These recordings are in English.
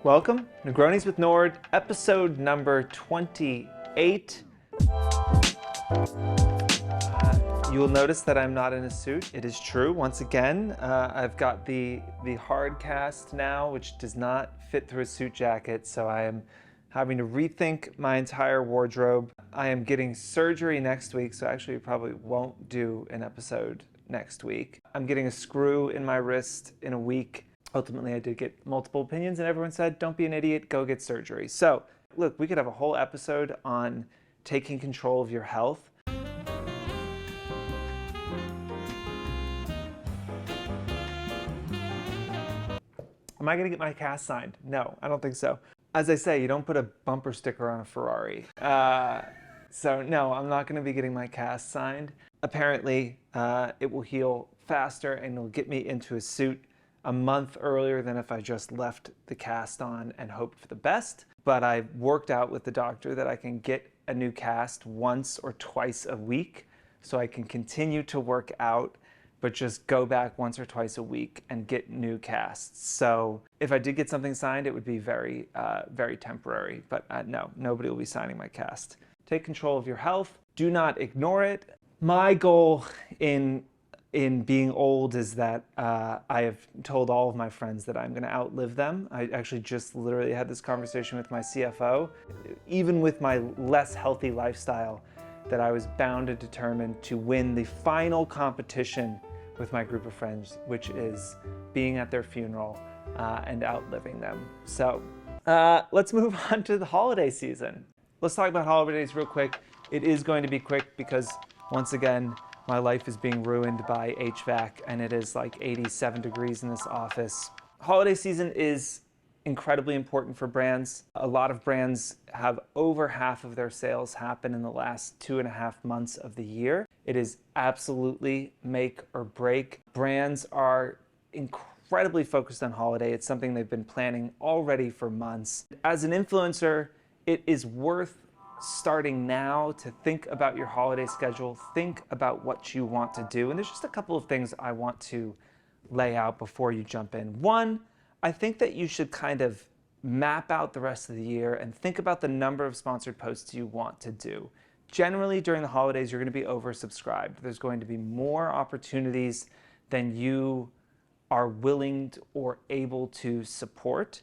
Welcome, Negronis with Nord, episode number 28. You will notice that I'm not in a suit. It is true, once again. I've got the hard cast now, which does not fit through a suit jacket, so I am having to rethink my entire wardrobe. I am getting surgery next week, so actually probably won't do an episode next week. I'm getting a screw in my wrist in a week. Ultimately, I did get multiple opinions, and everyone said, don't be an idiot, go get surgery. So, look, we could have a whole episode on taking control of your health. Am I gonna get my cast signed? No, I don't think so. As I say, you don't put a bumper sticker on a Ferrari. So no, I'm not gonna be getting my cast signed. Apparently, it will heal faster and it'll get me into a suit a month earlier than if I just left the cast on and hoped for the best. But I worked out with the doctor that I can get a new cast once or twice a week, so I can continue to work out, but just go back once or twice a week and get new casts. So if I did get something signed, it would be very, very temporary. But no, nobody will be signing my cast. Take control of your health. Do not ignore it. My goal in being old is that I have told all of my friends that I'm going to outlive them. I actually just literally had this conversation with my CFO. Even with my less healthy lifestyle, that I was bound and determined to win the final competition with my group of friends, which is being at their funeral and outliving them. So let's move on to the holiday season. Let's talk about holidays real quick. It is going to be quick because, once again, my life is being ruined by HVAC and it is like 87 degrees in this office. Holiday season is incredibly important for brands. A lot of brands have over half of their sales happen in the last 2.5 months of the year. It is absolutely make or break. Brands are incredibly focused on holiday. It's something they've been planning already for months. As an influencer, it is worth starting now to think about your holiday schedule, think about what you want to do. And there's just a couple of things I want to lay out before you jump in. One, I think that you should kind of map out the rest of the year and think about the number of sponsored posts you want to do. Generally, during the holidays, you're going to be oversubscribed. There's going to be more opportunities than you are willing to, or able to support.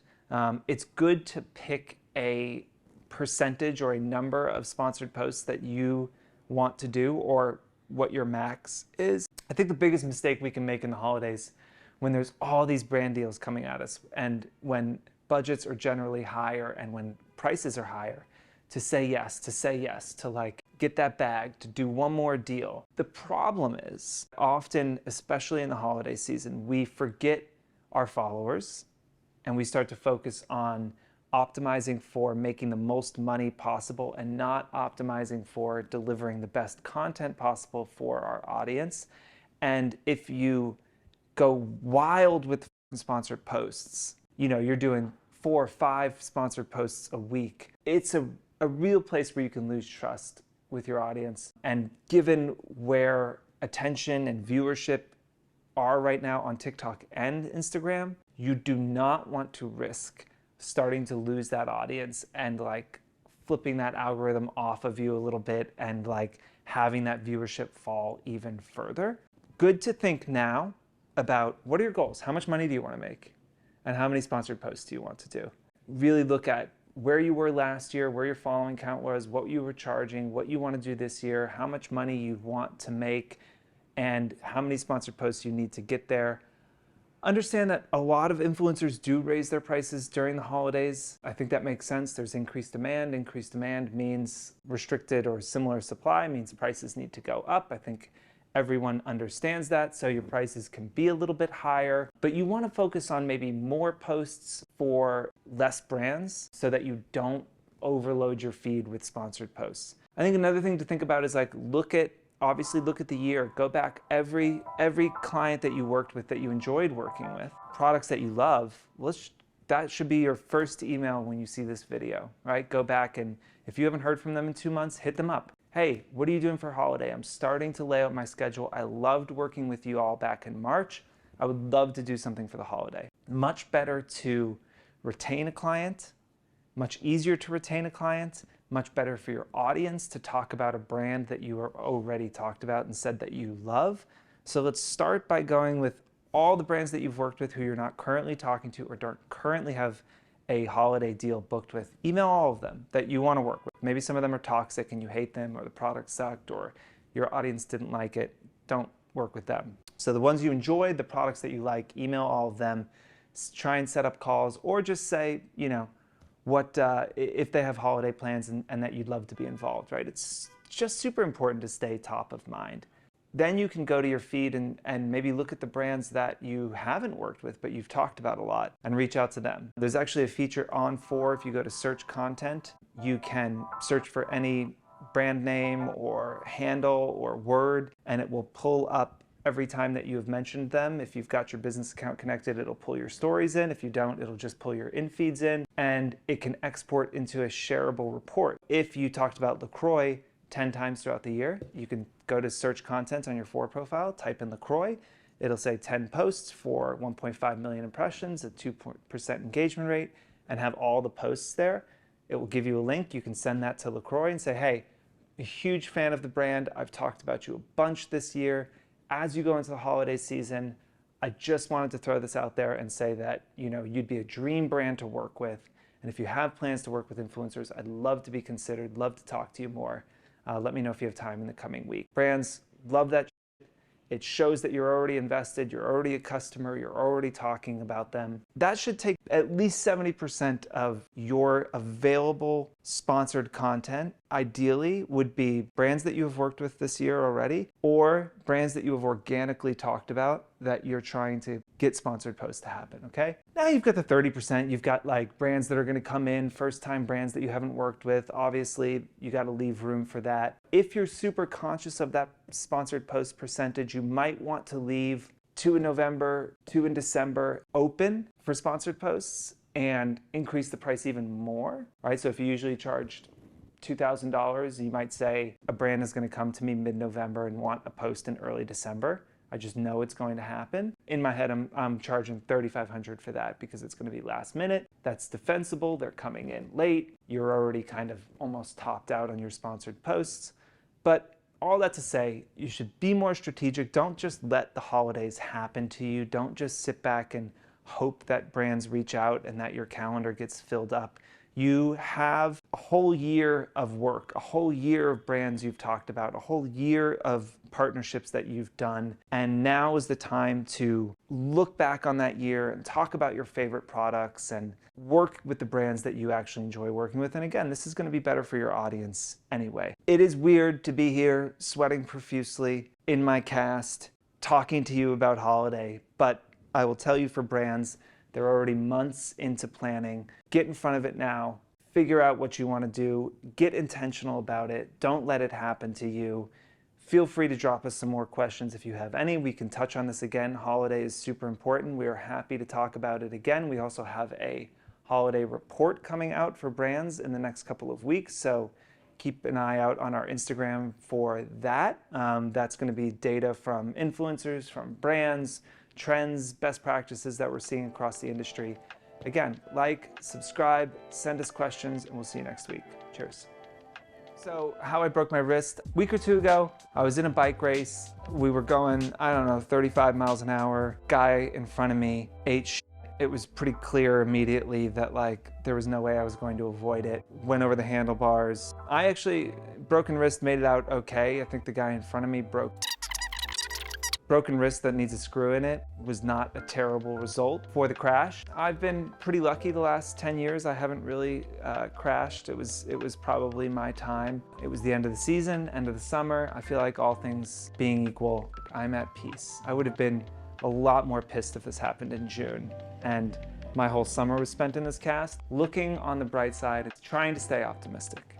It's good to pick a percentage or a number of sponsored posts that you want to do, or what your max is. I think the biggest mistake we can make in the holidays, when there's all these brand deals coming at us and when budgets are generally higher and when prices are higher, to say yes, to like get that bag, to do one more deal. The problem is often, especially in the holiday season, we forget our followers and we start to focus on optimizing for making the most money possible and not optimizing for delivering the best content possible for our audience. And if you go wild with sponsored posts, you know, you're doing 4 or 5 sponsored posts a week, it's a real place where you can lose trust with your audience. And given where attention and viewership are right now on TikTok and Instagram, you do not want to risk starting to lose that audience and like flipping that algorithm off of you a little bit and like having that viewership fall even further. Good to think now about what are your goals? How much money do you want to make? And how many sponsored posts do you want to do? Really look at where you were last year, where your following count was, what you were charging, what you want to do this year, how much money you want to make, and how many sponsored posts you need to get there. Understand that a lot of influencers do raise their prices during the holidays. I think that makes sense. There's increased demand. Increased demand means restricted or similar supply, means prices need to go up. I think everyone understands that, so your prices can be a little bit higher, but you want to focus on maybe more posts for less brands so that you don't overload your feed with sponsored posts. I think another thing to think about is like obviously look at the year. Go back every client that you worked with that you enjoyed working with, products that you love. That should be your first email when you see this video, right? Go back, and if you haven't heard from them in 2 months, hit them up. Hey, what are you doing for holiday? I'm starting to lay out my schedule. I loved working with you all back in March. I would love to do something for the holiday. Much better to retain a client, much easier to retain a client, much better for your audience to talk about a brand that you are already talked about and said that you love. So let's start by going with all the brands that you've worked with who you're not currently talking to or don't currently have a holiday deal booked with. Email all of them that you want to work with. Maybe some of them are toxic and you hate them, or the product sucked, or your audience didn't like it. Don't work with them. So the ones you enjoy, the products that you like, email all of them. Try and set up calls, or just say, you know, what if they have holiday plans and that you'd love to be involved, right? It's just super important to stay top of mind. Then you can go to your feed and maybe look at the brands that you haven't worked with but you've talked about a lot and reach out to them. There's actually a feature on Fohr. If you go to search content, you can search for any brand name or handle or word, and it will pull up every time that you have mentioned them. If you've got your business account connected, it'll pull your stories in. If you don't, it'll just pull your in-feeds in, and it can export into a shareable report. If you talked about LaCroix 10 times throughout the year, you can go to search content on your Fohr profile, type in LaCroix. It'll say 10 posts for 1.5 million impressions, a 2% engagement rate, and have all the posts there. It will give you a link. You can send that to LaCroix and say, hey, a huge fan of the brand. I've talked about you a bunch this year. As you go into the holiday season, I just wanted to throw this out there and say that, you know, you'd be a dream brand to work with. And if you have plans to work with influencers, I'd love to be considered, love to talk to you more. Let me know if you have time in the coming week. Brands love that. It shows that you're already invested, you're already a customer, you're already talking about them. That should take at least 70% of your available sponsored content. Ideally would be brands that you have worked with this year already, or brands that you have organically talked about that you're trying to get sponsored posts to happen, okay? Now you've got the 30%, you've got like brands that are gonna come in, first-time brands that you haven't worked with. Obviously, you gotta leave room for that. If you're super conscious of that sponsored post percentage, you might want to leave 2 in November, 2 in December open for sponsored posts and increase the price even more, right? So if you usually charged $2,000, you might say a brand is going to come to me mid-November and want a post in early December. I just know it's going to happen. In my head, I'm charging $3,500 for that because it's going to be last minute. That's defensible. They're coming in late. You're already kind of almost topped out on your sponsored posts. But all that to say, you should be more strategic. Don't just let the holidays happen to you. Don't just sit back and hope that brands reach out and that your calendar gets filled up. You have a whole year of work, a whole year of brands you've talked about, a whole year of partnerships that you've done. And now is the time to look back on that year and talk about your favorite products and work with the brands that you actually enjoy working with. And again, this is going to be better for your audience anyway. It is weird to be here sweating profusely in my cast, talking to you about holiday, but I will tell you, for brands, they're already months into planning. Get in front of it now. Figure out what you want to do. Get intentional about it. Don't let it happen to you. Feel free to drop us some more questions if you have any. We can touch on this again. Holiday is super important. We are happy to talk about it again. We also have a holiday report coming out for brands in the next couple of weeks, so keep an eye out on our Instagram for that. That's going to be data from influencers, from brands, trends, best practices that we're seeing across the industry. Again, like, subscribe, send us questions, and we'll see you next week. Cheers. So how I broke my wrist, a week or two ago, I was in a bike race. We were going, I don't know, 35 miles an hour. Guy in front of me ate shit. It was pretty clear immediately that like there was no way I was going to avoid it. Went over the handlebars. I actually, broken wrist, made it out okay. I think the guy in front of me broken wrist that needs a screw in it was not a terrible result for the crash. I've been pretty lucky the last 10 years. I haven't really crashed. It was probably my time. It was the end of the season, end of the summer. I feel like all things being equal, I'm at peace. I would have been a lot more pissed if this happened in June. And my whole summer was spent in this cast. Looking on the bright side, trying to stay optimistic.